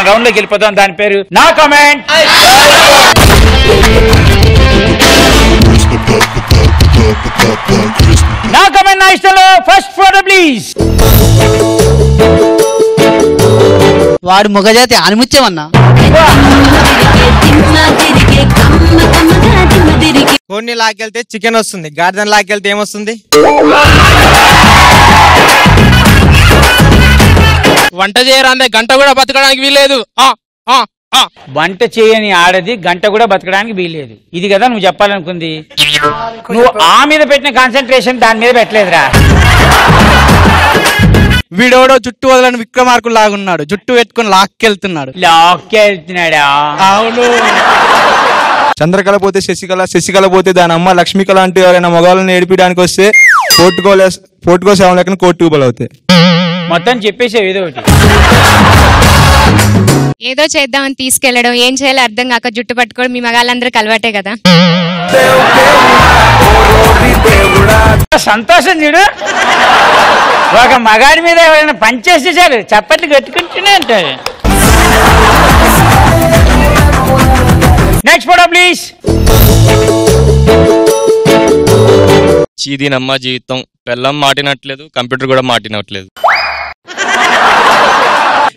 Round లోకి వెళ్ళిపోతాం. దాని పేరు నా కామెంట్. నా కామెంట్ నా ఇష్టంలో ఫస్ట్ ఫోటో ప్లీజ్. వాడు మొగజాతి ఆనిముత్యమన్నా. కోడిని లాకెళ్తే చికెన్ వస్తుంది, గార్డెన్ లాకెళ్తే ఏమొస్తుంది? వంట చేయరాందే గంట కూడా బతకడానికి వీల్లేదు. వంట చేయని ఆడది గంట కూడా బతకడానికి వీల్లేదు. ఇది కదా నువ్వు చెప్పాలనుకుంది. నువ్వు ఆ మీద పెట్టిన కాన్సన్ట్రేషన్ దాని మీద పెట్టలేదురా. వీడోడో జుట్టు వదలని విక్రమార్కుడు లాగున్నాడు, జుట్టు పెట్టుకుని లాక్కెళ్తున్నాడు. లాక్కెళ్తున్నాడా? అవును. చంద్రకళ పోతే శశికళ, శశికళ పోతే దాని అమ్మ లక్ష్మీకళ అంటూ ఎవరైనా మొగాళ్ళని ఏడిపించడానికి వస్తే పోర్టుకో సేవ లేక కోర్టుకు బలవుతాయి. మొత్తం చెప్పేసావు ఏదో ఒకటి. ఏదో చేద్దామని తీసుకెళ్లడం, ఏం చేయాలో అర్థం కాక జుట్టు పట్టుకోవడం మీ మగాళ్ళందరికి అలవాటే కదా. సంతోషం చూడు. ఒక మగాడి మీద ఎవరైనా పనిచేస్తే చాలు చప్పట్లు కట్టుకుంటూనే ఉంటారు. Next photo please. చీదీనమ్మ జీవితం, పెళ్ళం మాటినట్లేదు, కంప్యూటర్ కూడా మాటినట్లేదు.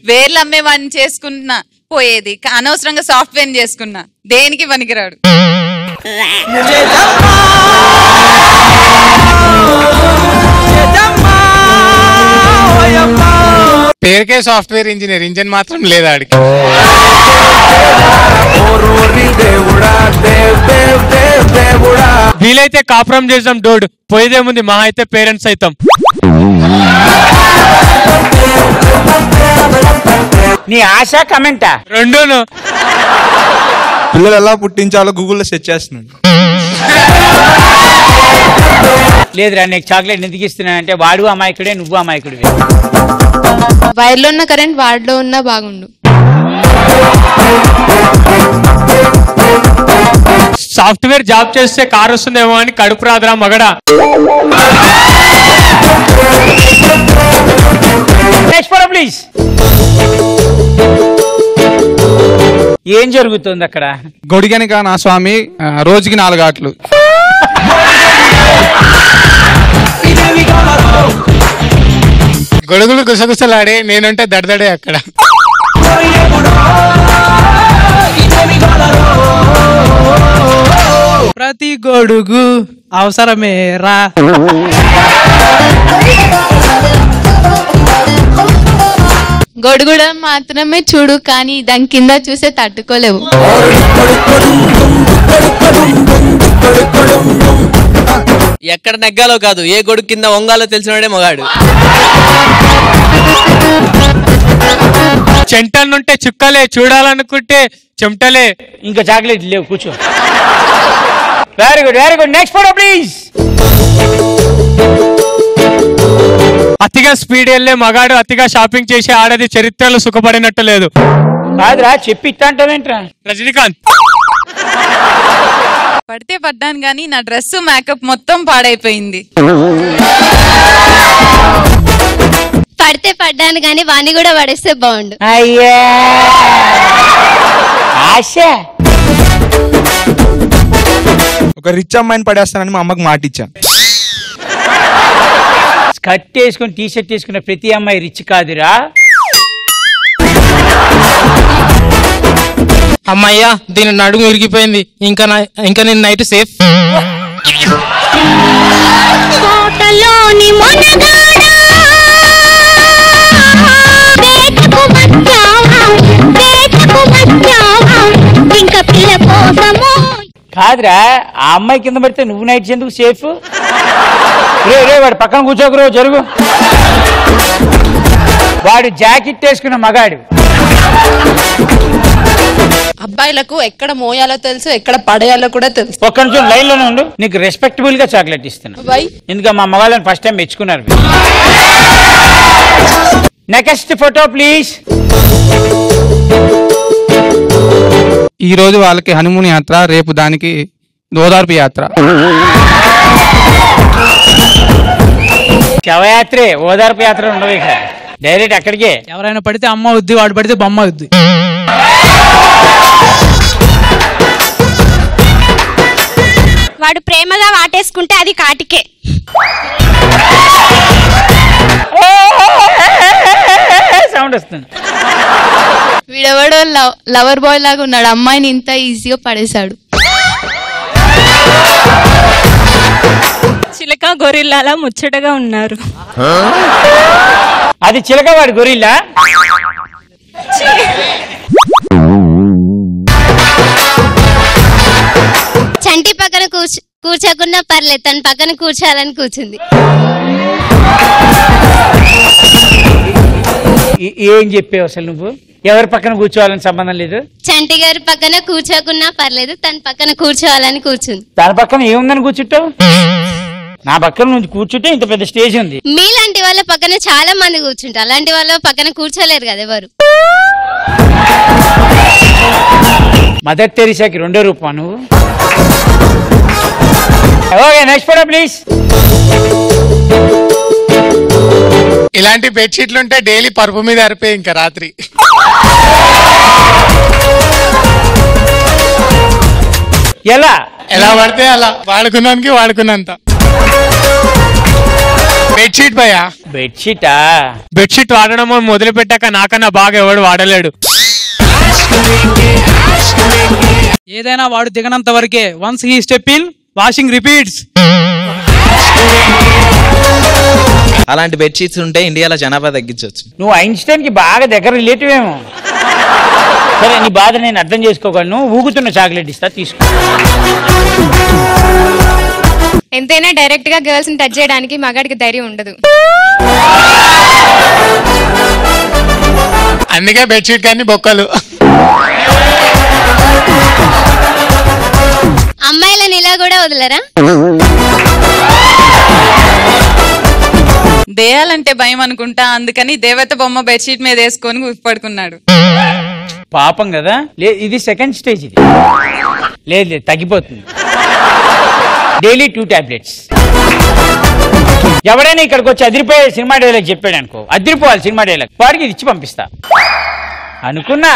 వేర్లు అమ్మేవాడిని చేసుకున్నా పోయేది, అనవసరంగా సాఫ్ట్వేర్ చేసుకున్నా, దేనికి పనికిరాడు. పేరుకే సాఫ్ట్వేర్ ఇంజనీర్, ఇంజన్ మాత్రం లేదా ఆడికి. వీలైతే కాపురం చేద్దాం డోడ్, పోయేదేముంది మహా అయితే పేరెంట్స్ అవుతాం. నీ ఆశ కమెంటా? రెండూను. పిల్లలు ఎలా పుట్టించాలో గూగుల్లో సెర్చ్ చేస్తున్నాడు. లేదురా, నీకు చాక్లెట్ ఎందుకు ఇస్తున్నానంటే వాడు అమాయకుడే, నువ్వు అమాయకుడివే. వైర్లో ఉన్న కరెంట్ వాడిలో ఉన్నా బాగుండు. సాఫ్ట్వేర్ జాబ్ చేస్తే కారు వస్తుందేమో అని కడుపు రాదురా మగడా. Next photo please. ఏం జరుగుతుంది అక్కడ? గొడిగనిక నా స్వామి రోజుకి 4 ఆటలు. గొడుగులు గుసగుసలాడే, నేనంటే దడదడే అక్కడ. ప్రతి గొడుగు అవసరమే రా. గొడుగుడం మాత్రమే చూడు, కానీ దాని కింద చూసే తట్టుకోలేవు. ఎక్కడ నెగ్గాలో కాదు, ఏ గొడుగు కింద వంగాలో తెలిసినోడే మొగాడు. చెంటన్నుంటే చుక్కలే, చూడాలనుకుంటే చెమటలే. ఇంకా చాక్లెట్ లేవు, కూర్చో. Very good, very good. Next photo please. అతిగా స్పీడ్ వెళ్ళే మగాడు, అతిగా షాపింగ్ చేసే ఆడది చరిత్రలో సుఖపడినట్టు లేదు. కాదురా, చెప్పి ఇట్లా అంటావేంట్రా? రజనీకాంత్. పడితే పడ్డాను గానీ నా డ్రెస్ మేకప్ మొత్తం పాడైపోయింది. పడితే పడ్డాను కానీ వాణ్ణి కూడా పడేస్తే బాగుండు. అయ్యా ఆశ. ఒక రిచ్ అమ్మాయిని పడేస్తానని మా అమ్మకి మాట ఇచ్చాను. స్కర్ట్ వేసుకుని టీ షర్ట్ వేసుకున్న ప్రతి అమ్మాయి రిచ్ కాదురా. అమ్మయ్యా, దీని నడుము ఇరిగిపోయింది, ఇంకా నేను నైట్ సేఫ్. కాదురా, ఆ అమ్మాయి కింద పడితే నువ్వు నైట్ ఎందుకు సేఫ్? రే వాడు పక్కన కూర్చోకురో, జరుగు. వాడు జాకెట్ వేసుకున్న మగాడు. అబ్బాయిలకు ఎక్కడ మోయాలో తెలుసు, ఎక్కడ పడేయాలో కూడా తెలుసు. ఒక్క నిమిషం లైన్ లోనే ఉండు, నీకు రెస్పెక్టబుల్ గా చాక్లెట్ ఇస్తున్నా. ఎందుకంటే మా మగాళ్ళని ఫస్ట్ టైం మెచ్చుకున్నారు. Next photo please. ఈ రోజు వాళ్ళకి హనీమూన్ యాత్ర, రేపు దానికి ఓదార్పు యాత్ర. శవయాత్రే, ఓదార్పు యాత్ర ఉండవు. ఇక డైరెక్ట్ అక్కడికే. ఎవరైనా పడితే అమ్మ వద్దు, వాడు పడితే బొమ్మ వద్దు. వాడు ప్రేమగా వాటేసుకుంటే అది కాటికే. సౌండ్ వస్తుంది. వీడెవడో లవర్ బాయ్ లాగా ఉన్నాడు, అమ్మాయిని ఇంత ఈజీగా పడేశాడు. చిలక గొరిల్లాలా ముచ్చటగా ఉన్నారు. అది చిలక, వాడి గొరిల్లా. చంటి పక్కన కూర్చోకుండా పర్లేదు, తన పక్కన కూర్చోాలని కూర్చుంది. ఏం చెప్పావు అసలు నువ్వు? ఎవరి పక్కన కూర్చోవాలని సంబంధం లేదు. చంటి గారి పక్కన కూర్చోకున్నా పర్లేదు, తన పక్కన కూర్చోవాలని కూర్చుంది. దాని పక్కన ఏముందని కూర్చుంటావు? నా పక్కన నుంచి కూర్చుంటే ఇంత పెద్ద స్టేజ్ ఉంది. మీలాంటి వాళ్ళ పక్కన చాలా మంది కూర్చుంటారు, అలాంటి వాళ్ళ పక్కన కూర్చోలేరు కదా ఎవరు. మదర్ తెరీసాకి 2వ రూపం నువ్వు. Okay, next photo please. ఇలాంటి బెడ్షీట్లు ఉంటే డైలీ పరుపు మీద అరిపోయి ఇంకా రాత్రి. ఎలా ఎలా పడితే అలా, వాడుకున్నానికి వాడుకున్నంత. బెడ్షీట్ భయ్యా. బెడ్షీటా? బెడ్షీట్ వాడడం మొదలు పెట్టాక నాకన్నా బాగా ఎవడు వాడలేడు. ఏదైనా వాడు దిగనంత వరకే. Once he step in, washing repeats. అలాంటి బెడ్షీట్స్ ఉంటే ఇండియాలో జనాభా తగ్గించవచ్చు. నువ్వు ఐన్స్టైన్ కి బాగా దగ్గర రిలేటివ్ ఏమో. సరే, నీ బాధ నేను అర్థం చేసుకోగలను. ఊగుతున్న చాక్లెట్ ఇస్తా, తీసుకో. ఎంతైనా డైరెక్ట్ గా గర్ల్స్ ని టచ్ చేయడానికి మగాడికి ధైర్యం ఉండదు. అందుకే బెడ్షీట్ కానీ బొక్కలు. అమ్మాయిలను ఇలా కూడా వదలరా? దేయాలంటే భయం అనుకుంటా, అందుకని దేవత బొమ్మ బెడ్షీట్ మీద వేసుకొని పడుకున్నాడు. పాపం కదా. ఇది సెకండ్ స్టేజ్. ఇది లేదు, తగ్గిపోతుంది. Daily 2 tablets. ఎవడైనా ఇక్కడికి వచ్చి అదిరిపోయే సినిమా డైలాగ్ చెప్పాడు అనుకో, అదిరిపోవాలి సినిమా డైలాగ్, వాడికి ఇది ఇచ్చి పంపిస్తా అనుకున్నా.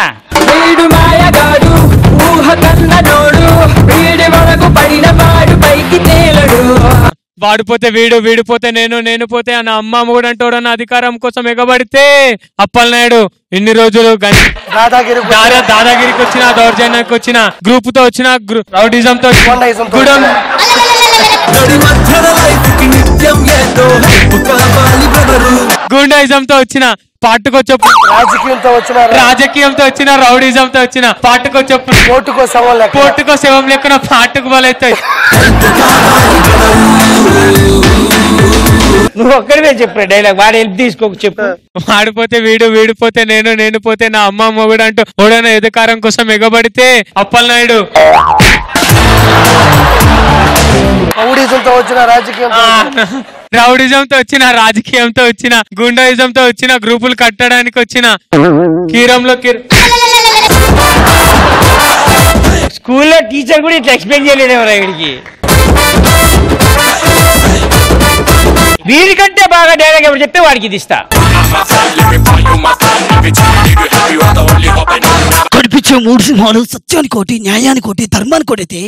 వాడిపోతే వీడు, వీడిపోతే నేను, నేను పోతే అన్న అమ్మ కూడా అంటాడు అన్న అధికారం కోసం ఎగబడితే అప్పలనాయుడు ఇన్ని రోజులు దాదాగిరికి వచ్చిన, దౌర్జన్యానికి వచ్చిన, గ్రూప్ తో వచ్చిన, రౌడిజం తో, గూండాయిజంతో వచ్చిన, పాటుకొచ్చొప్పు రాజకీయంతో వచ్చిన, రౌడిజంతో వచ్చిన, పాటుకొచ్చొప్పు, పోటుకో శవం లెక్కన పాటుకు బలైతాయి. నువ్వు ఒక్కడివే చెప్పా డైలాగ్, వాడు హెల్ప్ తీసుకోక చెప్పు. వాడిపోతే వీడు, వీడిపోతే నేను, నేను పోతే నా అమ్మ మొగుడు అంటూ ఓడైనా అధికారం కోసం ఎగబడితే అప్పలనాయుడు రౌడిజంతో వచ్చిన, రాజకీయంతో వచ్చిన, గుండాయిజంతో వచ్చిన, గ్రూపులు కట్టడానికి వచ్చిన, కీరంలో స్కూల్లో టీచర్ కూడా ఇట్లా ఎక్స్ప్లెయిన్ చేయలేదేమరా వీడికి. వీడికంటే బాగా డైలాగ్ ఎవరు చెప్తే వాడికి ఇది ఇస్తా. కనిపించే 3 సింహాలు సత్యానికి ఒకటి, న్యాయానికి ఒకటి, ధర్మానికి ఒకటి,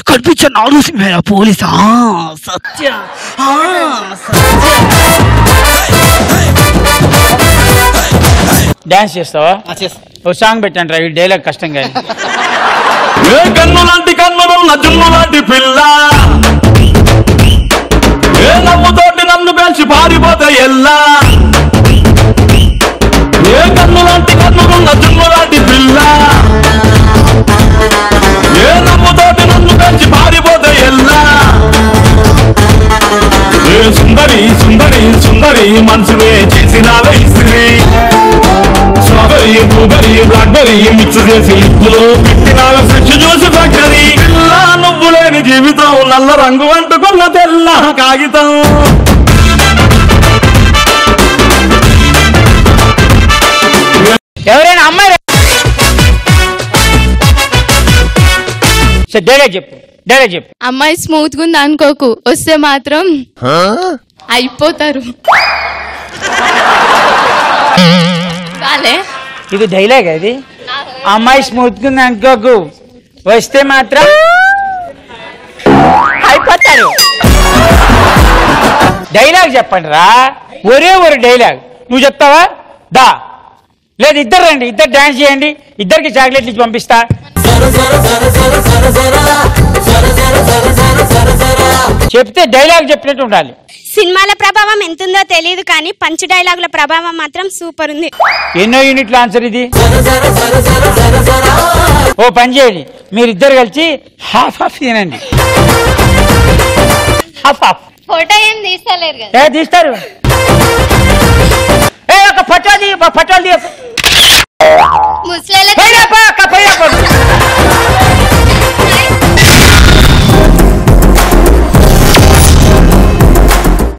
కనిపించే 4 సింహాల పోలీసా సత్య. డాన్స్ చేస్తావా? ఓ సాంగ్ పెట్టండి రా, ఈ డైలాగ్ కష్టంగా. కన్ను లాంటి కన్నులున్న జున్ను లాంటి పిల్ల, ఏ నవ్వుతోటి నన్ను పెంచి పారిపోతే ఎల్లా. ఏ కన్ను లాంటి కన్నులున్న జున్ను లాంటి పిల్ల, ఏ నవ్వుతోటి నన్ను పెంచి పారిపోతే ఎల్లా. ఏ సుందరి సుందరి సుందరి మనసువే చేసినావే ఇస్త్రీ, స్ట్రాబెరీ బ్లూబెరీ బ్లాక్బెరీ మిక్స్ చేసి ఇప్పులో పెట్టినావే ఫ్రెష్ జ్యూస్ ఫ్యాక్టరీ. పిల్ల నువ్వు లేని జీవితం నల్ల రంగు అంటుకున్న తెల్ల కాగితం. ఎవరైనా అమ్మాయి డైలాగ్ చెప్పు, డైలాగ్ చెప్పు. అమ్మాయి స్మూత్ గా ఉంది అనుకోకు, వస్తే మాత్రం అయిపోతారు. బాలే ఇది డైలాగ్ అది. అమ్మాయి స్మూత్ గా ఉంది అనుకోకు, వస్తే మాత్రం అయిపోతాడు. డైలాగ్ చెప్పండి రా, ఒరే డైలాగ్. నువ్వు చెప్తావా? దా, లేదు ఇద్దరు రండి, ఇద్దరు డాన్స్ చేయండి, ఇద్దరికి చాక్లెట్లు ఇచ్చి పంపిస్తా. చెప్తే డైలాగ్ చెప్పినట్టు ఉండాలి. సినిమాల ప్రభావం ఎంతుందో తెలియదు కానీ పంచ్ డైలాగుల ప్రభావం మాత్రం సూపర్ ఉంది. ఎన్నో యూనిట్ల ఆన్సర్ ఇది? ఓ పని చేయండి, మీరిద్దరు కలిసి హాఫ్ హాఫ్ తినండి. Half half. ఫోటో ఏం తీస్తలేరు కదా. తీస్తారు. ఒక ఫోటో ఫోటోలు ముసలి